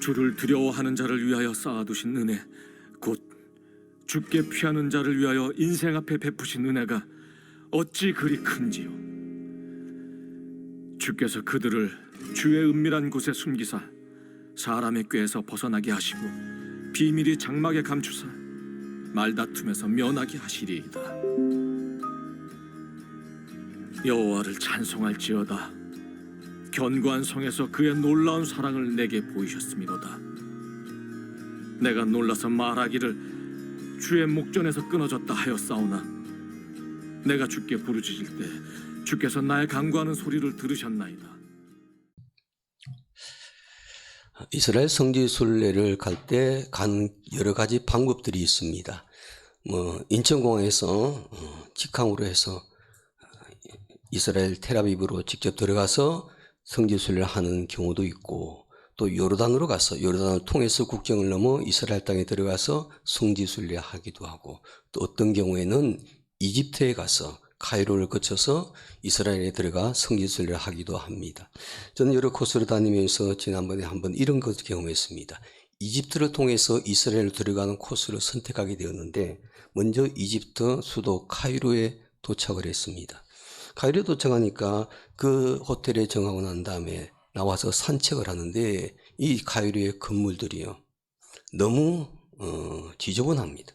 주를 두려워하는 자를 위하여 쌓아두신 은혜, 곧 주께 피하는 자를 위하여 인생 앞에 베푸신 은혜가 어찌 그리 큰지요. 주께서 그들을 주의 은밀한 곳에 숨기사 사람의 꾀에서 벗어나게 하시고 비밀이 장막에 감추사 말다툼에서 면하게 하시리이다. 여호와를 찬송할지어다. 견고한 성에서 그의 놀라운 사랑을 내게 보이셨음이로다. 내가 놀라서 말하기를 주의 목전에서 끊어졌다 하였사오나 내가 주께 부르짖을 때 주께서 나의 간구하는 소리를 들으셨나이다. 이스라엘 성지 순례를 갈 때 간 여러 가지 방법들이 있습니다. 인천공항에서 직항으로 해서 이스라엘 텔아비브로 직접 들어가서 성지 순례를 하는 경우도 있고, 또 요르단으로 가서 요르단을 통해서 국경을 넘어 이스라엘 땅에 들어가서 성지 순례하기도 하고, 또 어떤 경우에는 이집트에 가서 카이로를 거쳐서 이스라엘에 들어가 성지 순례를 하기도 합니다. 저는 여러 코스를 다니면서 지난번에 한번 이런 것을 경험했습니다. 이집트를 통해서 이스라엘로 들어가는 코스를 선택하게 되었는데, 먼저 이집트 수도 카이로에 도착을 했습니다. 카이로에 도착하니까 그 호텔에 정하고 난 다음에 나와서 산책을 하는데, 이 카이로의 건물들이요, 너무 지저분합니다.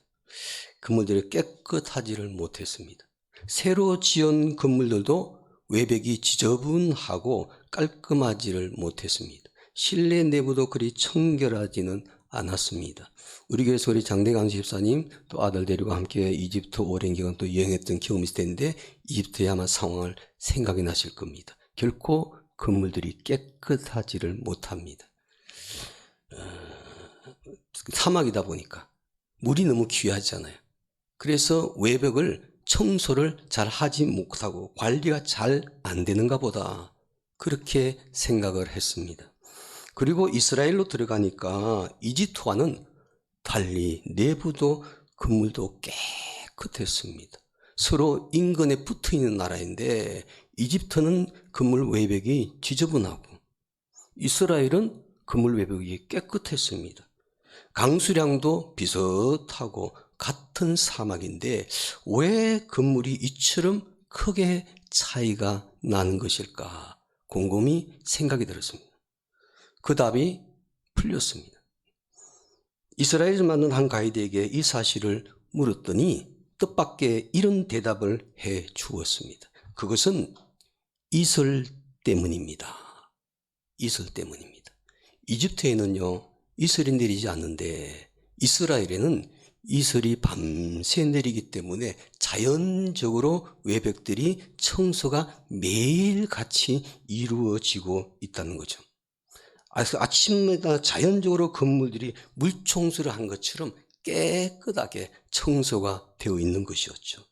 건물들이 깨끗하지를 못했습니다. 새로 지은 건물들도 외벽이 지저분하고 깔끔하지를 못했습니다. 실내 내부도 그리 청결하지는 않았습니다. 우리 교회에서 우리 장대강 집사님 또 아들 데리고 함께 이집트 오랜 기간 또 여행했던 경험이 있을 텐데, 이집트의 아마 상황을 생각이 나실 겁니다. 결코 건물들이 깨끗하지를 못합니다. 사막이다 보니까 물이 너무 귀하잖아요. 그래서 외벽을 청소를 잘 하지 못하고 관리가 잘 안 되는가 보다, 그렇게 생각을 했습니다. 그리고 이스라엘로 들어가니까 이집트와는 달리 내부도 건물도 깨끗했습니다. 서로 인근에 붙어 있는 나라인데 이집트는 건물 외벽이 지저분하고 이스라엘은 건물 외벽이 깨끗했습니다. 강수량도 비슷하고 같은 사막인데 왜 건물이 이처럼 크게 차이가 나는 것일까 곰곰이 생각이 들었습니다. 그 답이 풀렸습니다. 이스라엘에서 만난 한 가이드에게 이 사실을 물었더니 뜻밖의 이런 대답을 해 주었습니다. 그것은 이슬 때문입니다. 이슬 때문입니다. 이집트에는요, 이슬이 내리지 않는데 이스라엘에는 이슬이 밤새 내리기 때문에 자연적으로 외벽들이 청소가 매일같이 이루어지고 있다는 거죠. 그래서 아침마다 자연적으로 건물들이 물청소를 한 것처럼 깨끗하게 청소가 되어 있는 것이었죠.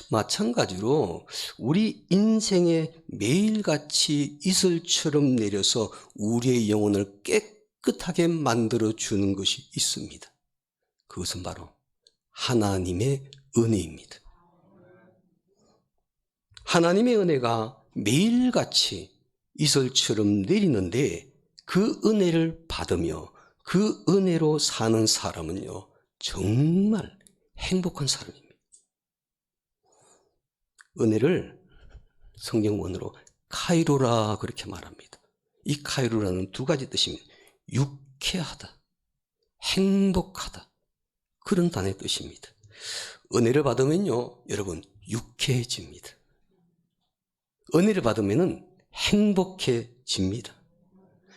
마찬가지로 우리 인생에 매일같이 이슬처럼 내려서 우리의 영혼을 깨끗하게 만들어주는 것이 있습니다. 그것은 바로 하나님의 은혜입니다. 하나님의 은혜가 매일같이 이슬처럼 내리는데 그 은혜를 받으며 그 은혜로 사는 사람은요, 정말 행복한 사람입니다. 은혜를 성경원으로 카이로라 그렇게 말합니다. 이 카이로라는 두 가지 뜻입니다. 유쾌하다, 행복하다, 그런 단어의 뜻입니다. 은혜를 받으면요, 여러분, 유쾌해집니다. 은혜를 받으면 행복해집니다.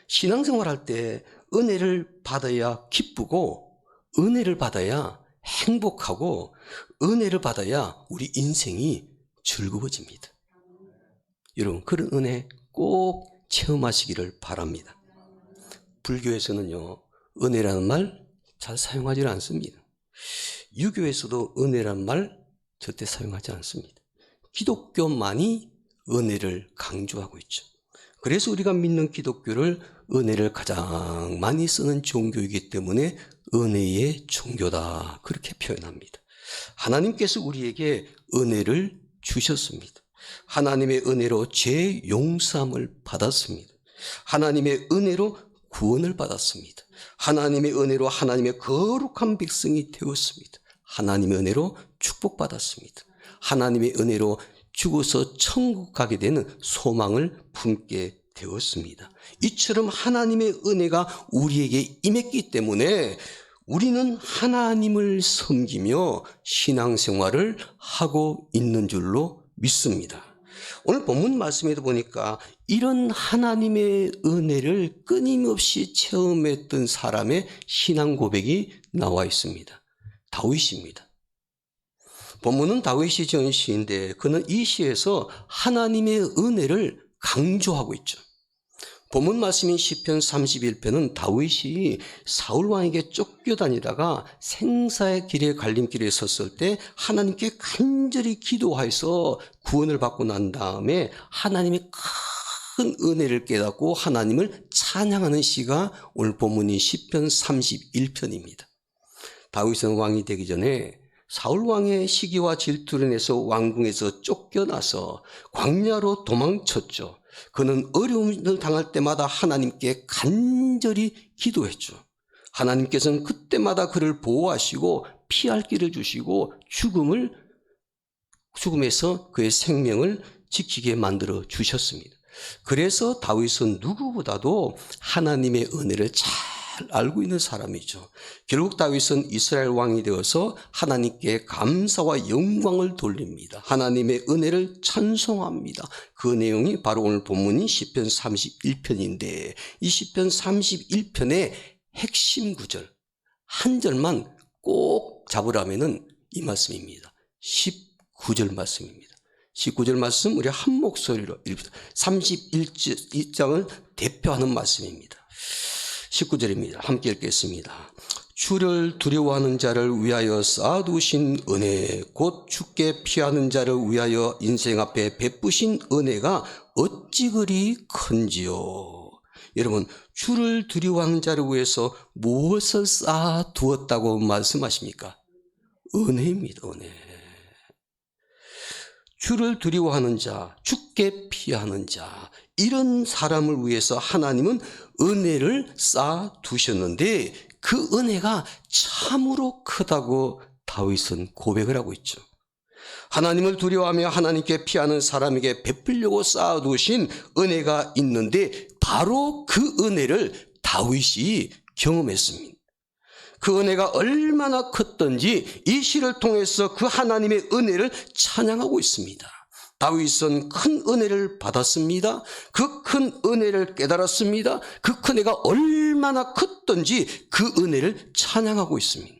신앙생활 할 때 은혜를 받아야 기쁘고, 은혜를 받아야 행복하고, 은혜를 받아야 우리 인생이 즐거워집니다. 여러분, 그런 은혜 꼭 체험하시기를 바랍니다. 불교에서는요, 은혜라는 말 잘 사용하지 않습니다. 유교에서도 은혜란 말 절대 사용하지 않습니다. 기독교만이 은혜를 강조하고 있죠. 그래서 우리가 믿는 기독교를 은혜를 가장 많이 쓰는 종교이기 때문에 은혜의 종교다 그렇게 표현합니다. 하나님께서 우리에게 은혜를 주셨습니다. 하나님의 은혜로 죄 용서함을 받았습니다. 하나님의 은혜로 구원을 받았습니다. 하나님의 은혜로 하나님의 거룩한 백성이 되었습니다. 하나님의 은혜로 축복받았습니다. 하나님의 은혜로 죽어서 천국 가게 되는 소망을 품게 되었습니다. 이처럼 하나님의 은혜가 우리에게 임했기 때문에 우리는 하나님을 섬기며 신앙생활을 하고 있는 줄로 믿습니다. 오늘 본문 말씀에도 보니까 이런 하나님의 은혜를 끊임없이 체험했던 사람의 신앙 고백이 나와 있습니다. 다윗입니다. 본문은 다윗이 지은 시인데 그는 이 시에서 하나님의 은혜를 강조하고 있죠. 본문 말씀인 시편 31편은 다윗이 사울 왕에게 쫓겨다니다가 생사의 길에 갈림길에 섰을 때 하나님께 간절히 기도해서 구원을 받고 난 다음에 하나님의 큰 은혜를 깨닫고 하나님을 찬양하는 시가 오늘 본문인 시편 31편입니다. 다윗은 왕이 되기 전에 사울 왕의 시기와 질투를 인해서 왕궁에서 쫓겨나서 광야로 도망쳤죠. 그는 어려움을 당할 때마다 하나님께 간절히 기도했죠. 하나님께서는 그때마다 그를 보호하시고 피할 길을 주시고 죽음에서 그의 생명을 지키게 만들어 주셨습니다. 그래서 다윗은 누구보다도 하나님의 은혜를 잘 알고 있는 사람이죠. 결국 다윗은 이스라엘 왕이 되어서 하나님께 감사와 영광을 돌립니다. 하나님의 은혜를 찬송합니다. 그 내용이 바로 오늘 본문인 시편 31편인데 이 시편 31편의 핵심 구절 한 절만 꼭 잡으라면은 이 말씀입니다. 19절 말씀입니다. 19절 말씀 우리 한 목소리로 읽읍시다. 31장을 대표하는 말씀입니다. 19절입니다. 함께 읽겠습니다. 주를 두려워하는 자를 위하여 쌓아두신 은혜 곧 주께 피하는 자를 위하여 인생 앞에 베푸신 은혜가 어찌 그리 큰지요. 여러분, 주를 두려워하는 자를 위해서 무엇을 쌓아두었다고 말씀하십니까? 은혜입니다. 은혜. 주를 두려워하는 자, 주께 피하는 자, 이런 사람을 위해서 하나님은 은혜를 쌓아두셨는데 그 은혜가 참으로 크다고 다윗은 고백을 하고 있죠. 하나님을 두려워하며 하나님께 피하는 사람에게 베풀려고 쌓아두신 은혜가 있는데 바로 그 은혜를 다윗이 경험했습니다. 그 은혜가 얼마나 컸던지 이 시를 통해서 그 하나님의 은혜를 찬양하고 있습니다. 다윗은 큰 은혜를 받았습니다. 그 큰 은혜를 깨달았습니다. 그 큰 은혜가 얼마나 컸던지 그 은혜를 찬양하고 있습니다.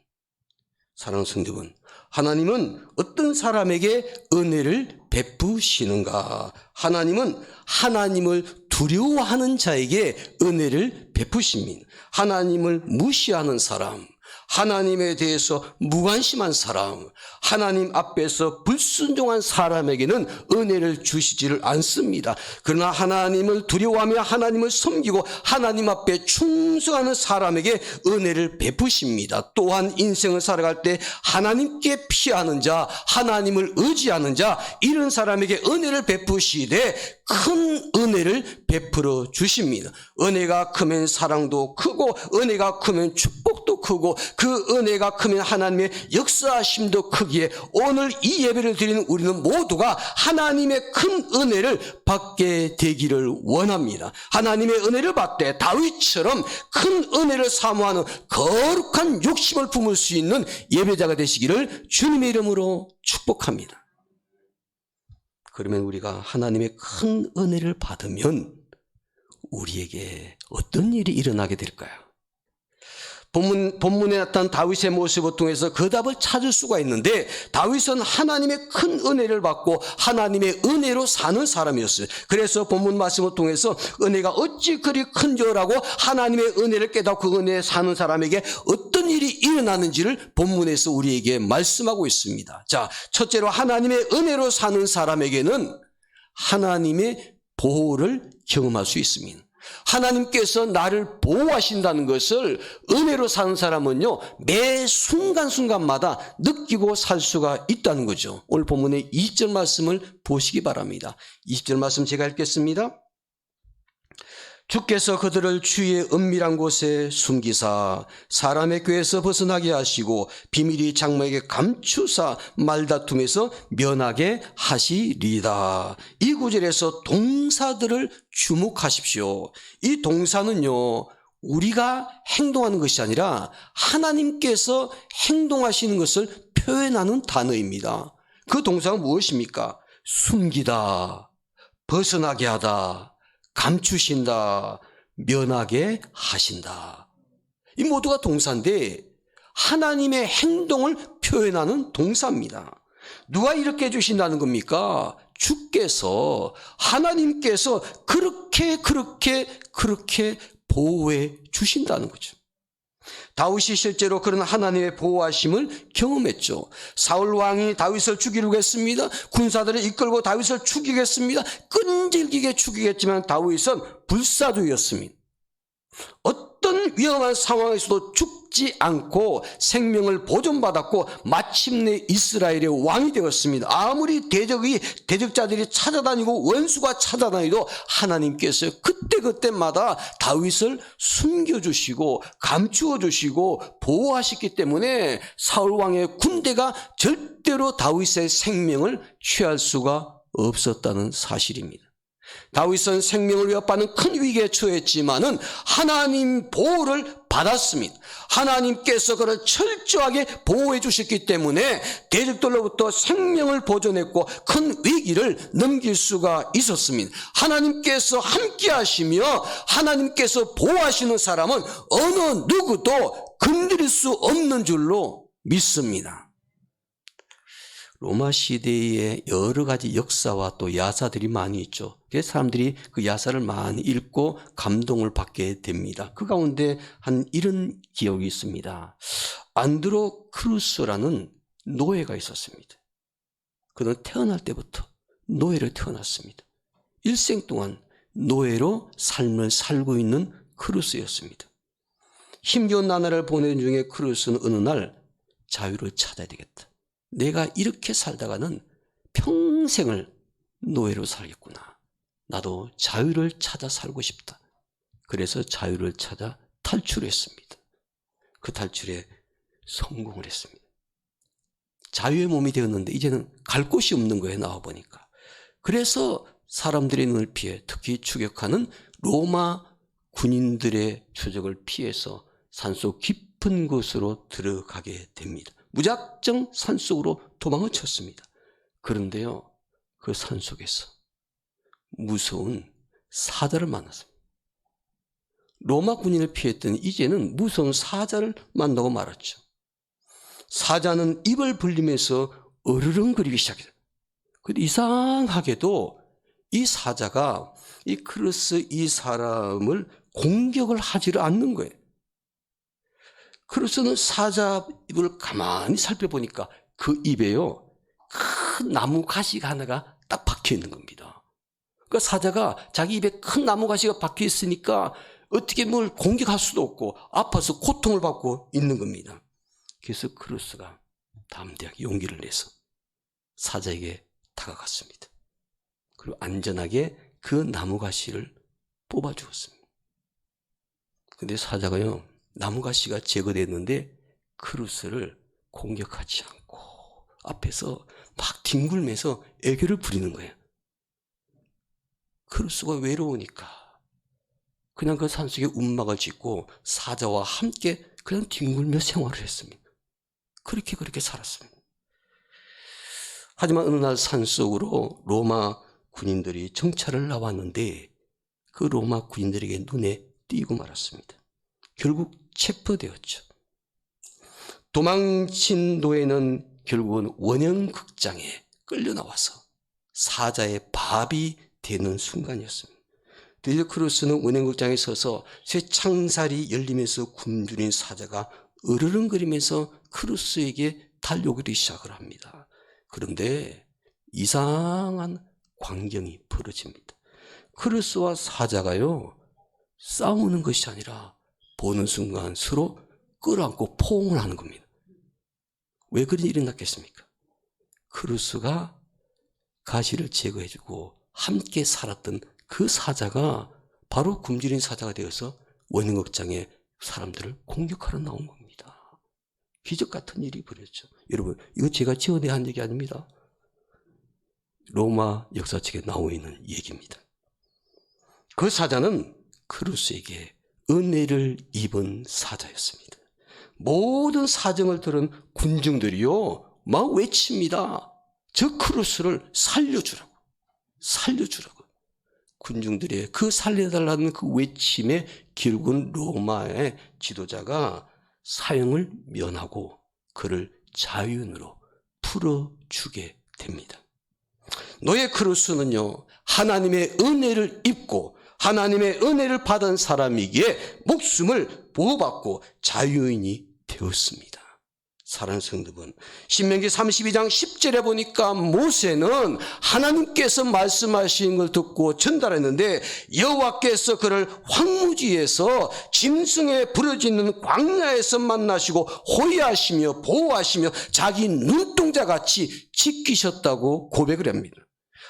사랑하는 성도 여러분, 하나님은 어떤 사람에게 은혜를 베푸시는가? 하나님은 하나님을 두려워하는 자에게 은혜를 베푸십니다. 하나님을 무시하는 사람, 하나님에 대해서 무관심한 사람, 하나님 앞에서 불순종한 사람에게는 은혜를 주시지를 않습니다. 그러나 하나님을 두려워하며 하나님을 섬기고 하나님 앞에 충성하는 사람에게 은혜를 베푸십니다. 또한 인생을 살아갈 때 하나님께 피하는 자, 하나님을 의지하는 자, 이런 사람에게 은혜를 베푸시되 큰 은혜를 베풀어 주십니다. 은혜가 크면 사랑도 크고 은혜가 크면 축복도 크고 그 은혜가 크면 하나님의 역사하심도 크기에 오늘 이 예배를 드리는 우리는 모두가 하나님의 큰 은혜를 받게 되기를 원합니다. 하나님의 은혜를 받되 다윗처럼 큰 은혜를 사모하는 거룩한 욕심을 품을 수 있는 예배자가 되시기를 주님의 이름으로 축복합니다. 그러면 우리가 하나님의 큰 은혜를 받으면 우리에게 어떤 일이 일어나게 될까요? 본문에 나타난 다윗의 모습을 통해서 그 답을 찾을 수가 있는데 다윗은 하나님의 큰 은혜를 받고 하나님의 은혜로 사는 사람이었어요. 그래서 본문 말씀을 통해서 은혜가 어찌 그리 큰지라고 하나님의 은혜를 깨닫고 그 은혜에 사는 사람에게 어떤 일이 일어나는지를 본문에서 우리에게 말씀하고 있습니다. 자, 첫째로 하나님의 은혜로 사는 사람에게는 하나님의 보호를 경험할 수 있습니다. 하나님께서 나를 보호하신다는 것을 은혜로 사는 사람은요, 매 순간순간마다 느끼고 살 수가 있다는 거죠. 오늘 본문의 20절 말씀을 보시기 바랍니다. 20절 말씀 제가 읽겠습니다. 주께서 그들을 주의 은밀한 곳에 숨기사 사람의 꾀에서 벗어나게 하시고 비밀이 장막에게 감추사 말다툼에서 면하게 하시리이다. 이 구절에서 동사들을 주목하십시오. 이 동사는요, 우리가 행동하는 것이 아니라 하나님께서 행동하시는 것을 표현하는 단어입니다. 그 동사가 무엇입니까? 숨기다, 벗어나게 하다, 감추신다, 면하게 하신다. 이 모두가 동사인데 하나님의 행동을 표현하는 동사입니다. 누가 이렇게 해주신다는 겁니까? 주께서, 하나님께서 그렇게 보호해 주신다는 거죠. 다윗이 실제로 그런 하나님의 보호하심을 경험했죠. 사울 왕이 다윗을 죽이려고 했습니다. 군사들을 이끌고 다윗을 죽이겠습니다. 끈질기게 죽이겠지만 다윗은 불사조였습니다. 어떤 위험한 상황에서도 죽지 않고 생명을 보존받았고 마침내 이스라엘의 왕이 되었습니다. 아무리 대적자들이 찾아다니고 원수가 찾아다니도 하나님께서 그때마다 다윗을 숨겨주시고 감추어주시고 보호하셨기 때문에 사울 왕의 군대가 절대로 다윗의 생명을 취할 수가 없었다는 사실입니다. 다윗은 생명을 위협받는 큰 위기에 처했지만은 하나님 보호를 받았습니다. 하나님께서 그를 철저하게 보호해 주셨기 때문에 대적들로부터 생명을 보존했고 큰 위기를 넘길 수가 있었습니다. 하나님께서 함께 하시며 하나님께서 보호하시는 사람은 어느 누구도 건드릴 수 없는 줄로 믿습니다. 로마 시대에 여러 가지 역사와 또 야사들이 많이 있죠. 그래서 사람들이 그 야사를 많이 읽고 감동을 받게 됩니다. 그 가운데 한 이런 기억이 있습니다. 안드로크루스라는 노예가 있었습니다. 그는 태어날 때부터 노예로 태어났습니다. 일생 동안 노예로 삶을 살고 있는 크루스였습니다. 힘겨운 나날을 보내는 중에 크루스는 어느 날 자유를 찾아야 되겠다. 내가 이렇게 살다가는 평생을 노예로 살겠구나. 나도 자유를 찾아 살고 싶다. 그래서 자유를 찾아 탈출했습니다. 그 탈출에 성공을 했습니다. 자유의 몸이 되었는데 이제는 갈 곳이 없는 거예요. 나와보니까. 그래서 사람들의 눈을 피해 특히 추격하는 로마 군인들의 추적을 피해서 산속 깊은 곳으로 들어가게 됩니다. 무작정 산속으로 도망을 쳤습니다. 그런데요, 그 산속에서 무서운 사자를 만났습니다. 로마 군인을 피했더니 이제는 무서운 사자를 만나고 말았죠. 사자는 입을 벌리면서 어르렁거리기 시작했어요. 근데 이상하게도 이 사자가 이 크루스 이 사람을 공격을 하지를 않는 거예요. 크루스는 사자 입을 가만히 살펴보니까 그 입에요, 큰 나무 가시가 하나가 딱 박혀 있는 겁니다. 그러니까 사자가 자기 입에 큰 나무 가시가 박혀 있으니까 어떻게 뭘 공격할 수도 없고 아파서 고통을 받고 있는 겁니다. 그래서 크루스가 담대하게 용기를 내서 사자에게 다가갔습니다. 그리고 안전하게 그 나무 가시를 뽑아 주었습니다. 근데 사자가요, 나무가시가 제거됐는데 크루스를 공격하지 않고 앞에서 막 뒹굴면서 애교를 부리는 거예요. 크루스가 외로우니까 그냥 그 산속에 움막을 짓고 사자와 함께 그냥 뒹굴며 생활을 했습니다. 그렇게 살았습니다. 하지만 어느 날 산속으로 로마 군인들이 정찰을 나왔는데 그 로마 군인들에게 눈에 띄고 말았습니다. 결국 체포되었죠. 도망친 노예는 결국은 원형극장에 끌려 나와서 사자의 밥이 되는 순간이었습니다. 드디어 크루스는 원형극장에 서서 새 창살이 열리면서 굶주린 사자가 으르렁거리면서 크루스에게 달려오기 시작을 합니다. 그런데 이상한 광경이 벌어집니다. 크루스와 사자가요, 싸우는 것이 아니라 보는 순간 서로 끌어안고 포옹을 하는 겁니다. 왜 그런 일이 났겠습니까? 크루스가 가시를 제거해주고 함께 살았던 그 사자가 바로 굶주린 사자가 되어서 원인극장에 사람들을 공격하러 나온 겁니다. 기적 같은 일이 벌어졌죠. 여러분, 이거 제가 지어내야 한 얘기 아닙니다. 로마 역사책에 나와 있는 얘기입니다. 그 사자는 크루스에게 은혜를 입은 사자였습니다. 모든 사정을 들은 군중들이요 막 외칩니다. 저 크루스를 살려주라고. 살려주라고. 군중들의 그 살려달라는 그 외침에 길군 로마의 지도자가 사형을 면하고 그를 자유인으로 풀어주게 됩니다. 노예 크루스는요 하나님의 은혜를 입고 하나님의 은혜를 받은 사람이기에 목숨을 보호받고 자유인이 되었습니다. 사랑하는 성도분, 신명기 32장 10절에 보니까 모세는 하나님께서 말씀하신 걸 듣고 전달했는데 여호와께서 그를 황무지에서 짐승에 부러지는 광야에서 만나시고 호위하시며 보호하시며 자기 눈동자같이 지키셨다고 고백을 합니다.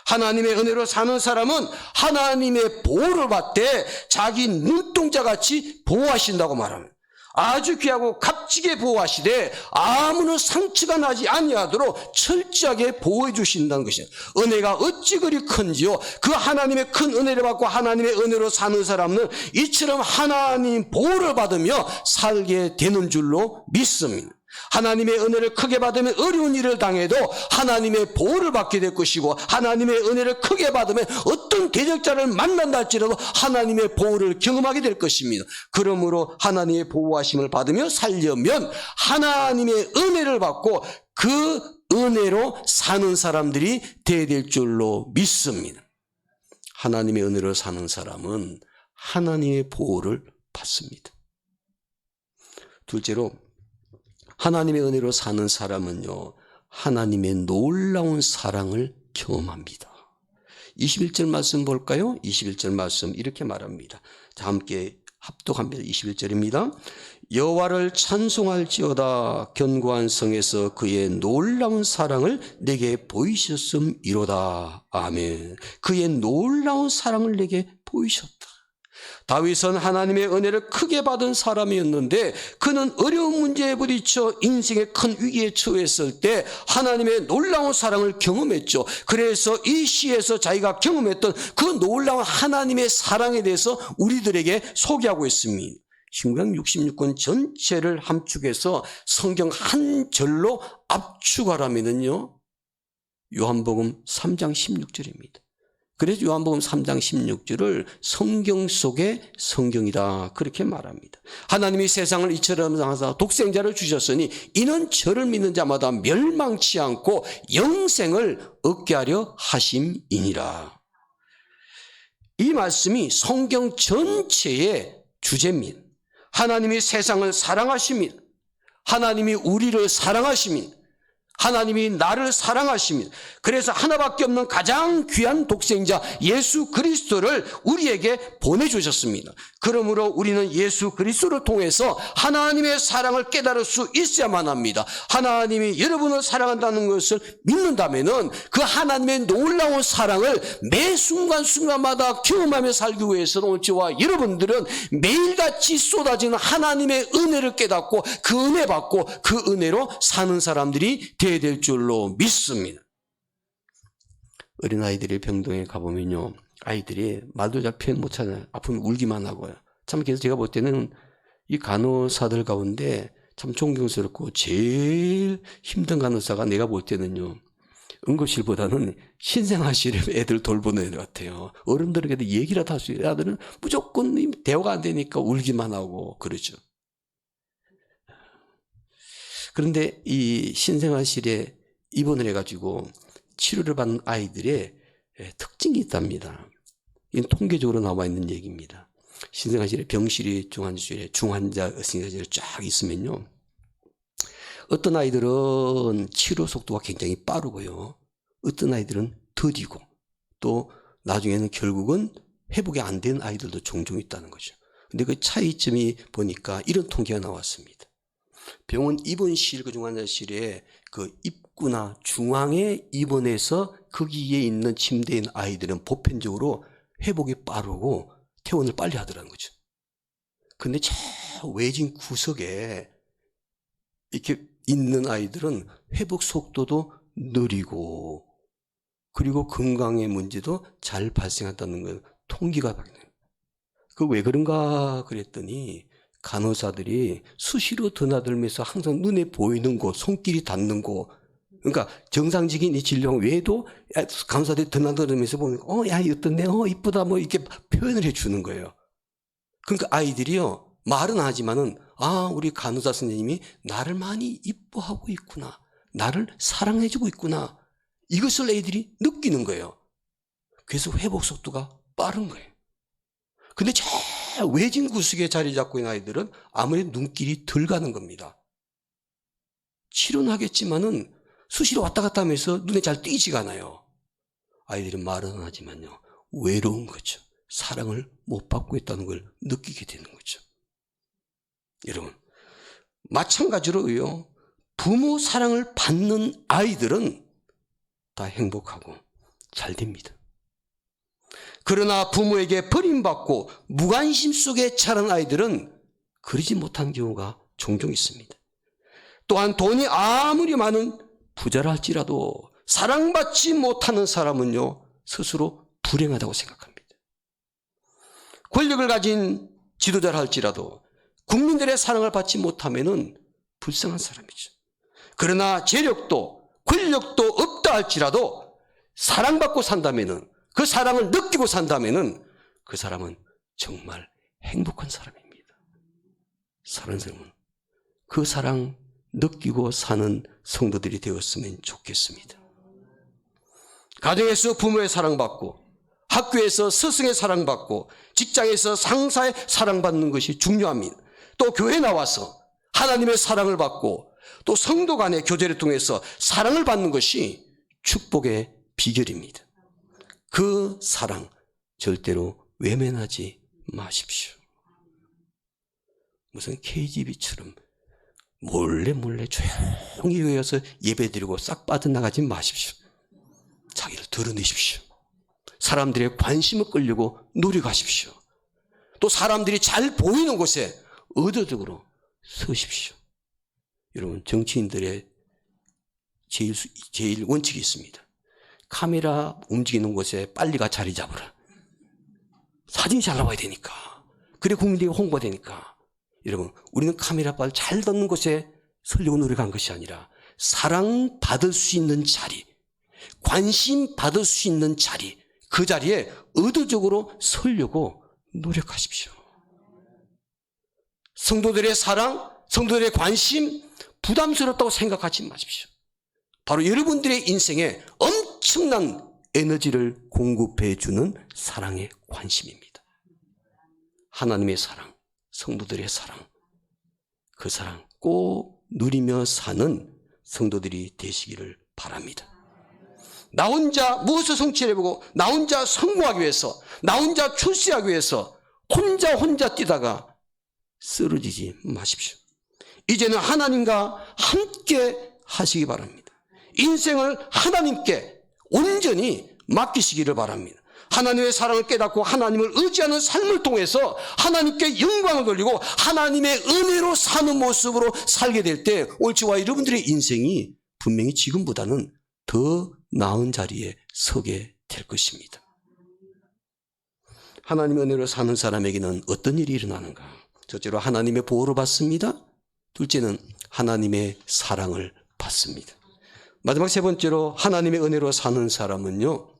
하나님의 은혜로 사는 사람은 하나님의 보호를 받되 자기 눈동자같이 보호하신다고 말합니다. 아주 귀하고 값지게 보호하시되 아무런 상처가 나지 아니하도록 철저하게 보호해 주신다는 것이에요. 은혜가 어찌 그리 큰지요. 그 하나님의 큰 은혜를 받고 하나님의 은혜로 사는 사람은 이처럼 하나님 보호를 받으며 살게 되는 줄로 믿습니다. 하나님의 은혜를 크게 받으면 어려운 일을 당해도 하나님의 보호를 받게 될 것이고 하나님의 은혜를 크게 받으면 어떤 대적자를 만난다 할지라도 하나님의 보호를 경험하게 될 것입니다. 그러므로 하나님의 보호하심을 받으며 살려면 하나님의 은혜를 받고 그 은혜로 사는 사람들이 되어야 될 줄로 믿습니다. 하나님의 은혜로 사는 사람은 하나님의 보호를 받습니다. 둘째로 하나님의 은혜로 사는 사람은요 하나님의 놀라운 사랑을 경험합니다. 21절 말씀 볼까요? 21절 말씀 이렇게 말합니다. 자, 함께 합독합니다. 21절입니다. 여호와를 찬송할지어다. 견고한 성에서 그의 놀라운 사랑을 내게 보이셨음이로다. 아멘. 그의 놀라운 사랑을 내게 보이셨다. 다윗은 하나님의 은혜를 크게 받은 사람이었는데 그는 어려운 문제에 부딪혀 인생의 큰 위기에 처했을 때 하나님의 놀라운 사랑을 경험했죠. 그래서 이 시에서 자기가 경험했던 그 놀라운 하나님의 사랑에 대해서 우리들에게 소개하고 있습니다. 신구약 66권 전체를 함축해서 성경 한 절로 압축하라면요 요한복음 3장 16절입니다. 그래서 요한복음 3장 16절을 성경 속의 성경이다 그렇게 말합니다. 하나님이 세상을 이처럼 사랑하사 독생자를 주셨으니 이는 저를 믿는 자마다 멸망치 않고 영생을 얻게 하려 하심이니라. 이 말씀이 성경 전체의 주제입니다. 하나님이 세상을 사랑하십니다. 하나님이 우리를 사랑하십니다. 하나님이 나를 사랑하십니다. 그래서 하나밖에 없는 가장 귀한 독생자 예수 그리스도를 우리에게 보내주셨습니다. 그러므로 우리는 예수 그리스도를 통해서 하나님의 사랑을 깨달을 수 있어야만 합니다. 하나님이 여러분을 사랑한다는 것을 믿는다면 그 하나님의 놀라운 사랑을 매 순간순간마다 경험하며 살기 위해서는 오늘 저와 여러분들은 매일같이 쏟아지는 하나님의 은혜를 깨닫고 그 은혜 받고 그 은혜로 사는 사람들이 되어야 될 줄로 믿습니다. 어린아이들이 병동에 가보면요 아이들이 말도 잘 표현 못 하잖아요. 아프면 울기만 하고요. 참 그래서 제가 볼 때는 이 간호사들 가운데 참 존경스럽고 제일 힘든 간호사가 내가 볼 때는요 응급실보다는 신생아실에 애들 돌보는 애들 같아요. 어른들에게도 얘기라도 할 수 있어요. 애들은 무조건 대화가 안 되니까 울기만 하고 그러죠. 그런데 이 신생아실에 입원을 해가지고 치료를 받는 아이들의 특징이 있답니다. 이건 통계적으로 나와 있는 얘기입니다. 신생아실에 병실이 중환자 신생아실에 쫙 있으면요. 어떤 아이들은 치료 속도가 굉장히 빠르고요. 어떤 아이들은 더디고 또 나중에는 결국은 회복이 안 된 아이들도 종종 있다는 거죠. 근데 그 차이점이 보니까 이런 통계가 나왔습니다. 병원 입원실 그 중환자실에 그 입구나 중앙에 입원해서 거기에 있는 침대에 있는 아이들은 보편적으로 회복이 빠르고 퇴원을 빨리 하더라는 거죠. 근데 저 외진 구석에 이렇게 있는 아이들은 회복 속도도 느리고 그리고 건강의 문제도 잘 발생한다는 걸 통계가 발견해요. 그 왜 그런가 그랬더니 간호사들이 수시로 드나들면서 항상 눈에 보이는 곳, 손길이 닿는 곳, 그러니까 정상적인 이 진료 외에도 간호사들이 드나들면서 보면 야 어떤데 이쁘다 뭐 이렇게 표현을 해주는 거예요. 그러니까 아이들이요 말은 하지만은 우리 간호사 선생님이 나를 많이 이뻐하고 있구나, 나를 사랑해주고 있구나, 이것을 애들이 느끼는 거예요. 그래서 회복 속도가 빠른 거예요. 근데 저 외진 구석에 자리 잡고 있는 아이들은 아무래도 눈길이 덜 가는 겁니다. 치료는 하겠지만은 수시로 왔다 갔다 하면서 눈에 잘 띄지가 않아요. 아이들은 말은 하지만요 외로운 거죠. 사랑을 못 받고 있다는 걸 느끼게 되는 거죠. 여러분 마찬가지로요 부모 사랑을 받는 아이들은 다 행복하고 잘 됩니다. 그러나 부모에게 버림받고 무관심 속에 자란 아이들은 그러지 못한 경우가 종종 있습니다. 또한 돈이 아무리 많은 부자라 할지라도 사랑받지 못하는 사람은요 스스로 불행하다고 생각합니다. 권력을 가진 지도자라 할지라도 국민들의 사랑을 받지 못하면은 불쌍한 사람이죠. 그러나 재력도 권력도 없다 할지라도 사랑받고 산다면은, 그 사랑을 느끼고 산다면은 그 사람은 정말 행복한 사람입니다. 사랑하는 사람은 그 사랑 느끼고 사는 성도들이 되었으면 좋겠습니다. 가정에서 부모의 사랑받고, 학교에서 스승의 사랑받고, 직장에서 상사의 사랑받는 것이 중요합니다. 또 교회 나와서 하나님의 사랑을 받고, 또 성도 간의 교제를 통해서 사랑을 받는 것이 축복의 비결입니다. 그 사랑 절대로 외면하지 마십시오. 무슨 KGB처럼 몰래 조용히 외워서 예배드리고 싹 빠져나가지 마십시오. 자기를 드러내십시오. 사람들의 관심을 끌려고 노력하십시오. 또 사람들이 잘 보이는 곳에 의도적으로 서십시오. 여러분 정치인들의 제일 원칙이 있습니다. 카메라 움직이는 곳에 빨리 가 자리 잡으라. 사진이 잘 나와야 되니까. 그래 국민들에게 홍보되니까. 여러분 우리는 카메라 빨리 잘 닿는 곳에 서려고 노력한 것이 아니라 사랑받을 수 있는 자리, 관심 받을 수 있는 자리, 그 자리에 의도적으로 서려고 노력하십시오. 성도들의 사랑, 성도들의 관심 부담스럽다고 생각하지 마십시오. 바로 여러분들의 인생에 엄청난 에너지를 공급해 주는 사랑의 관심입니다. 하나님의 사랑, 성도들의 사랑, 그 사랑 꼭 누리며 사는 성도들이 되시기를 바랍니다. 나 혼자 무엇을 성취해보고 나 혼자 성공하기 위해서, 나 혼자 출세하기 위해서 혼자 뛰다가 쓰러지지 마십시오. 이제는 하나님과 함께 하시기 바랍니다. 인생을 하나님께 온전히 맡기시기를 바랍니다. 하나님의 사랑을 깨닫고 하나님을 의지하는 삶을 통해서 하나님께 영광을 돌리고 하나님의 은혜로 사는 모습으로 살게 될 때 올지와 여러분들의 인생이 분명히 지금보다는 더 나은 자리에 서게 될 것입니다. 하나님의 은혜로 사는 사람에게는 어떤 일이 일어나는가? 첫째로 하나님의 보호를 받습니다. 둘째는 하나님의 사랑을 받습니다. 마지막 세 번째로 하나님의 은혜로 사는 사람은요,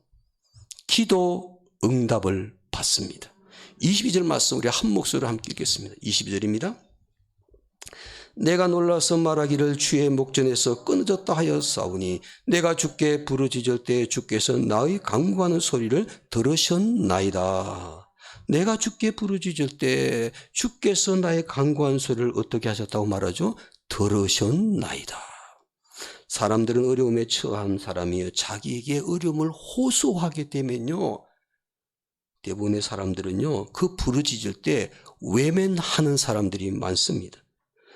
기도 응답을 받습니다. 22절 말씀 우리 한 목소리로 함께 읽겠습니다. 22절입니다. 내가 놀라서 말하기를 주의 목전에서 끊어졌다 하여 싸우니 내가 주께 부르짖을 때 주께서 나의 간구하는 소리를 들으셨나이다. 내가 주께 부르짖을 때 주께서 나의 간구한 소리를 어떻게 하셨다고 말하죠? 들으셨나이다. 사람들은 어려움에 처한 사람이 자기에게 어려움을 호소하게 되면요, 대부분의 사람들은요 그 부르짖을 때 외면하는 사람들이 많습니다.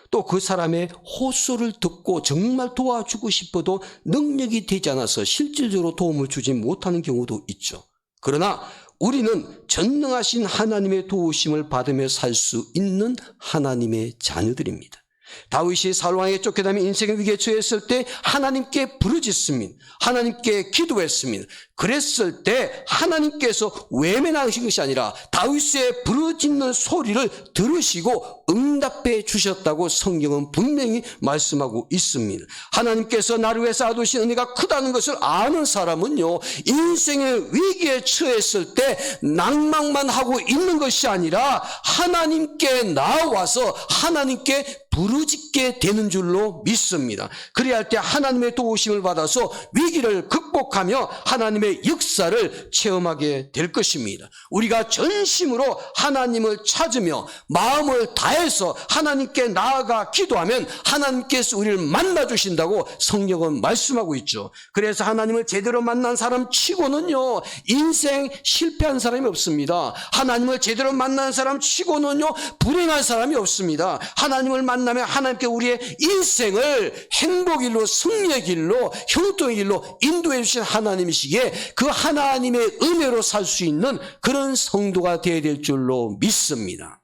또 그 사람의 호소를 듣고 정말 도와주고 싶어도 능력이 되지 않아서 실질적으로 도움을 주지 못하는 경우도 있죠. 그러나 우리는 전능하신 하나님의 도우심을 받으며 살 수 있는 하나님의 자녀들입니다. 다윗이 사울왕에게 쫓겨다니며 인생의 위기에 처했을 때 하나님께 부르짖습니다. 하나님께 기도했습니다. 그랬을 때 하나님께서 외면하신 것이 아니라 다윗의 부르짖는 소리를 들으시고 응답해 주셨다고 성경은 분명히 말씀하고 있습니다. 하나님께서 나를 위해 쌓아두신 은혜가 크다는 것을 아는 사람은요, 인생의 위기에 처했을 때 낭망만 하고 있는 것이 아니라 하나님께 나와서 하나님께 부르짖게 되는 줄로 믿습니다. 그래야 할 때 하나님의 도우심을 받아서 위기를 극복하며 하나님의 역사를 체험하게 될 것입니다. 우리가 전심으로 하나님을 찾으며 마음을 다해서 하나님께 나아가 기도하면 하나님께서 우리를 만나 주신다고 성경은 말씀하고 있죠. 그래서 하나님을 제대로 만난 사람 치고는요, 인생 실패한 사람이 없습니다. 하나님을 제대로 만난 사람 치고는요, 불행한 사람이 없습니다. 하나님을 만나면 하나님께 우리의 인생을 행복의 길로, 승리의 길로, 형통의 길로 인도해 주신 하나님이시기에 그 하나님의 은혜로 살 수 있는 그런 성도가 되어야 될 줄로 믿습니다.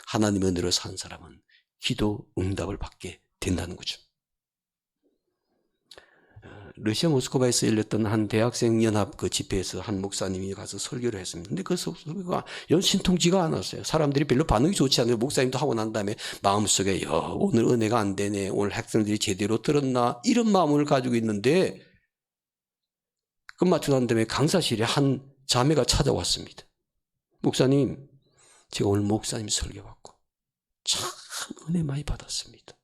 하나님의 은혜로 사는 사람은 기도 응답을 받게 된다는 거죠. 러시아 모스크바에서 열렸던 한 대학생 연합 그 집회에서 한 목사님이 가서 설교를 했습니다. 근데 그 설교가 신통지가 않았어요. 사람들이 별로 반응이 좋지 않아요. 목사님도 하고 난 다음에 마음속에 오늘 은혜가 안 되네, 오늘 학생들이 제대로 들었나, 이런 마음을 가지고 있는데 끝마치고 난 다음에 강사실에 한 자매가 찾아왔습니다. 목사님, 제가 오늘 목사님 설교 받고 참 은혜 많이 받았습니다.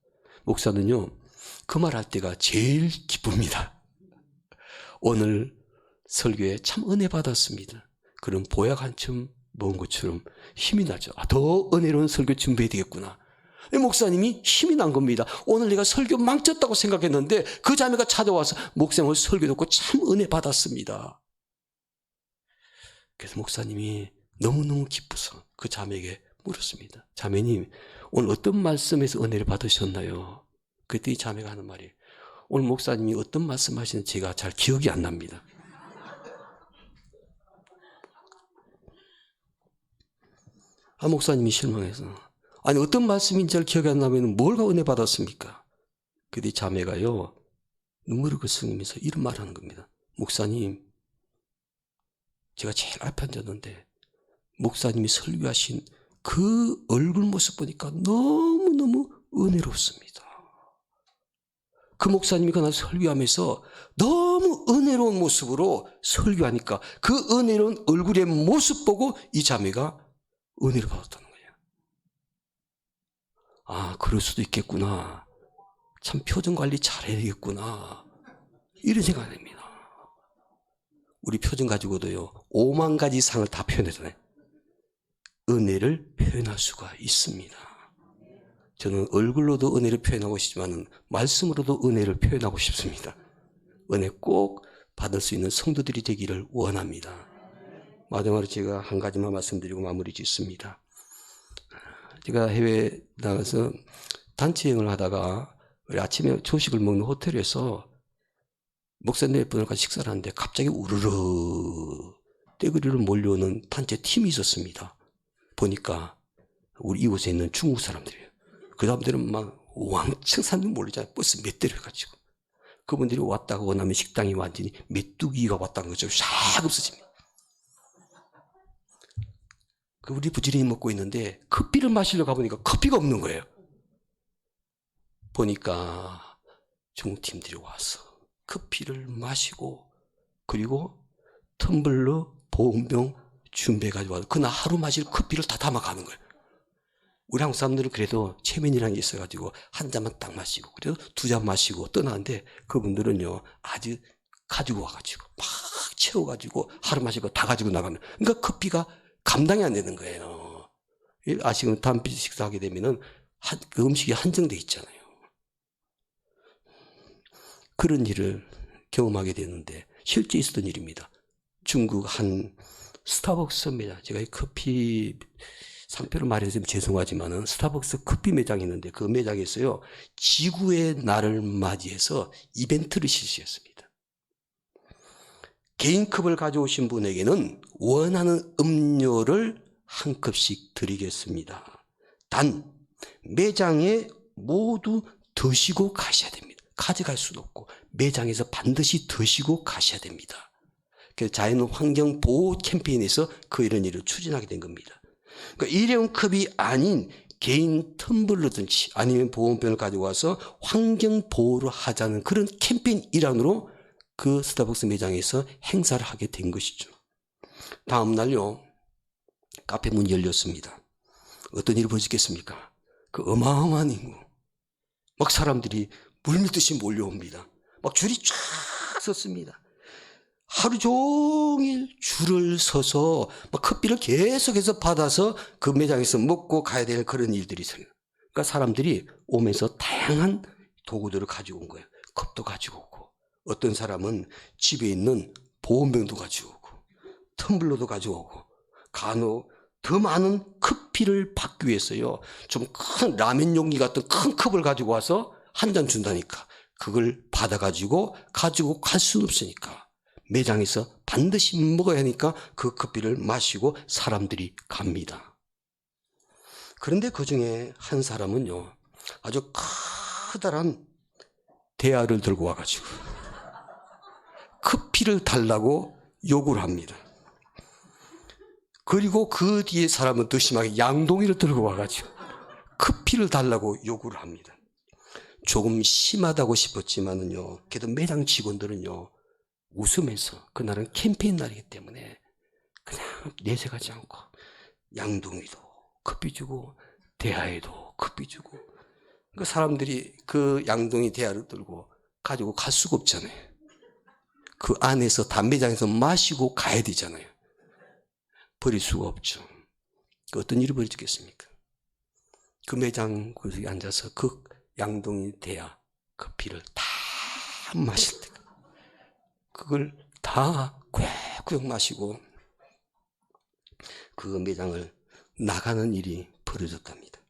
목사는요, 그 말할 때가 제일 기쁩니다. 오늘 설교에 참 은혜 받았습니다. 그런 보약 한참 먹은 것처럼 힘이 나죠. 더 은혜로운 설교 준비해야 되겠구나. 목사님이 힘이 난 겁니다. 오늘 내가 설교 망쳤다고 생각했는데 그 자매가 찾아와서 목사님 오늘 설교 듣고 참 은혜 받았습니다. 그래서 목사님이 너무너무 기뻐서 그 자매에게 물었습니다. 자매님, 오늘 어떤 말씀에서 은혜를 받으셨나요? 그때 이 자매가 하는 말이, 오늘 목사님이 어떤 말씀 하시는지 제가 잘 기억이 안 납니다. 목사님이 실망해서, 아니 어떤 말씀인지 잘 기억이 안 나면 뭘가 은혜 받았습니까? 그때 자매가요, 눈물을 글썽이면서 이런 말 하는 겁니다. 목사님, 제가 제일 앞에 앉았는데 목사님이 설교하신 그 얼굴 모습 보니까 너무너무 은혜롭습니다. 그 목사님이 그날 설교하면서 너무 은혜로운 모습으로 설교하니까 그 은혜로운 얼굴의 모습 보고 이 자매가 은혜를 받았다는 거예요. 아, 그럴 수도 있겠구나. 참 표정 관리 잘해야 되겠구나. 이런 생각이 듭니다. 우리 표정 가지고도요, 5만 가지 상을 다 표현하잖아요. 은혜를 표현할 수가 있습니다. 저는 얼굴로도 은혜를 표현하고 싶지만 말씀으로도 은혜를 표현하고 싶습니다. 은혜 꼭 받을 수 있는 성도들이 되기를 원합니다. 마지막으로 제가 한 가지만 말씀드리고 마무리 짓습니다. 제가 해외에 나가서 단체 여행을 하다가 우리 아침에 조식을 먹는 호텔에서 목사님 몇 분과 식사를 하는데 갑자기 우르르 떼거리로 몰려오는 단체 팀이 있었습니다. 보니까 우리 이곳에 있는 중국 사람들이에요. 그 사람들은 막 왕창 사람들 몰리잖아요. 버스 몇 대를 가지고. 그분들이 왔다가 원하면 식당이 완전히 메뚜기가 왔다는 거죠. 싹 없어집니다. 우리 부지런히 먹고 있는데 커피를 마시려고 가보니까 커피가 없는 거예요. 보니까 중국 팀들이 와서 커피를 마시고 그리고 텀블러, 보온병 준비해가지고 와서 그날 하루 마실 커피를 다 담아가는 거예요. 우리 한국 사람들은 그래도 체면이라는 게 있어가지고 한 잔만 딱 마시고 그래도 2잔 마시고 떠나는데 그분들은요 아주 가지고 와가지고 막 채워가지고 하루 마시고 다 가지고 나가는, 그러니까 커피가 감당이 안 되는 거예요. 아시는 단체 식사하게 되면은 그 음식이 한정돼 있잖아요. 그런 일을 경험하게 되는데 실제 있었던 일입니다. 중국 한 스타벅스입니다. 제가 이 커피 상표를 말해서 죄송하지만은 스타벅스 커피 매장이 있는데 그 매장에서요 지구의 날을 맞이해서 이벤트를 실시했습니다. 개인컵을 가져오신 분에게는 원하는 음료를 한 컵씩 드리겠습니다. 단 매장에 모두 드시고 가셔야 됩니다. 가져갈 수도 없고 매장에서 반드시 드시고 가셔야 됩니다. 그래서 자연환경보호 캠페인에서 이런 일을 추진하게 된 겁니다. 그러니까 일회용 컵이 아닌 개인 텀블러든지 아니면 보온병을 가지고 와서 환경보호를 하자는 그런 캠페인 일환으로 그 스타벅스 매장에서 행사를 하게 된 것이죠. 다음 날요, 카페 문이 열렸습니다. 어떤 일이 벌어지겠습니까? 그 어마어마한 인구, 막 사람들이 물밀듯이 몰려옵니다. 막 줄이 쫙 섰습니다. 하루 종일 줄을 서서 막 커피를 계속해서 받아서 그 매장에서 먹고 가야 될 그런 일들이 있어요. 그러니까 사람들이 오면서 다양한 도구들을 가지고 온 거예요. 컵도 가지고 오고, 어떤 사람은 집에 있는 보온병도 가지고 오고, 텀블러도 가지고 오고, 간혹 더 많은 커피를 받기 위해서요, 좀 큰 라면 용기 같은 큰 컵을 가지고 와서 한 잔 준다니까 그걸 받아가지고 갈 수는 없으니까 매장에서 반드시 먹어야 하니까 그 커피를 마시고 사람들이 갑니다. 그런데 그 중에 한 사람은요, 아주 커다란 대야를 들고 와가지고 커피를 달라고 요구를 합니다. 그리고 그 뒤에 사람은 더 심하게 양동이를 들고 와가지고 커피를 달라고 요구를 합니다. 조금 심하다고 싶었지만은요, 그래도 매장 직원들은요, 웃으면서, 그날은 캠페인 날이기 때문에 그냥 내색하지 않고 양동이도 커피 주고 대야에도 커피 주고, 그러니까 사람들이 그 양동이 대야를 들고 가지고 갈 수가 없잖아요. 그 안에서 담배장에서 마시고 가야 되잖아요. 버릴 수가 없죠. 어떤 일이 벌어지겠습니까? 그 매장 구석에 앉아서 그 양동이 대야 커피를 다 마실 때 그걸 다 꽥꽥 마시고 그 매장을 나가는 일이 벌어졌답니다.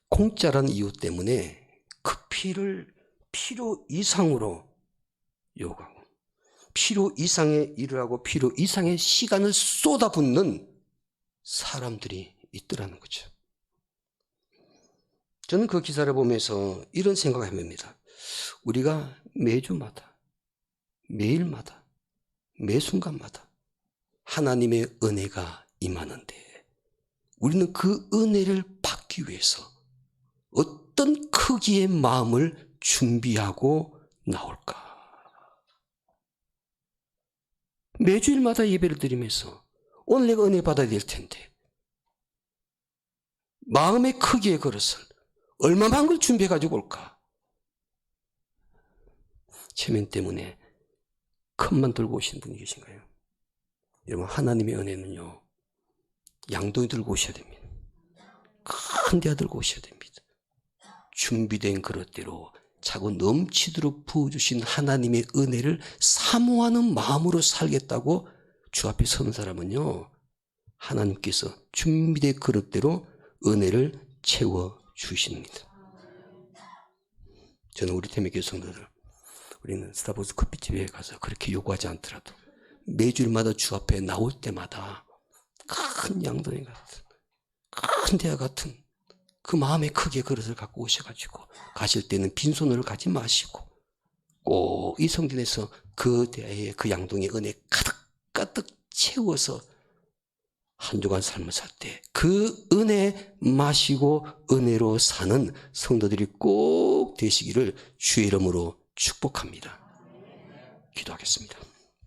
공짜란 이유 때문에 커피를 필요 이상으로 요구하고 필요 이상의 일을 하고 필요 이상의 시간을 쏟아붓는 사람들이 있더라는 거죠. 저는 그 기사를 보면서 이런 생각을 해봅니다. 우리가 매주마다, 매일마다, 매 순간마다 하나님의 은혜가 임하는데 우리는 그 은혜를 받기 위해서 어떤 크기의 마음을 준비하고 나올까? 매주일마다 예배를 드리면서 오늘 내가 은혜 받아야 될 텐데 마음의 크기의 그릇을 얼마만 걸 준비해 가지고 올까? 체면 때문에 컵만 들고 오신 분이 계신가요? 여러분, 하나님의 은혜는요, 양동이 들고 오셔야 됩니다. 큰 대야 들고 오셔야 됩니다. 준비된 그릇대로 차고 넘치도록 부어주신 하나님의 은혜를 사모하는 마음으로 살겠다고 주 앞에 서는 사람은요, 하나님께서 준비된 그릇대로 은혜를 채워주십니다. 저는 우리 태백교회 성도들, 우리는 스타벅스 커피집에 가서 그렇게 요구하지 않더라도 매주일마다 주 앞에 나올 때마다 큰 양동이 같은, 큰 대야 같은 그 마음의 크기의 그릇을 갖고 오셔가지고 가실 때는 빈손으로 가지 마시고 꼭 이 성전에서 그 대야에 그 양동이의 은혜 가득가득 채워서 한 주간 삶을 살 때 그 은혜 마시고 은혜로 사는 성도들이 꼭 되시기를 주의 이름으로 축복합니다. 기도하겠습니다.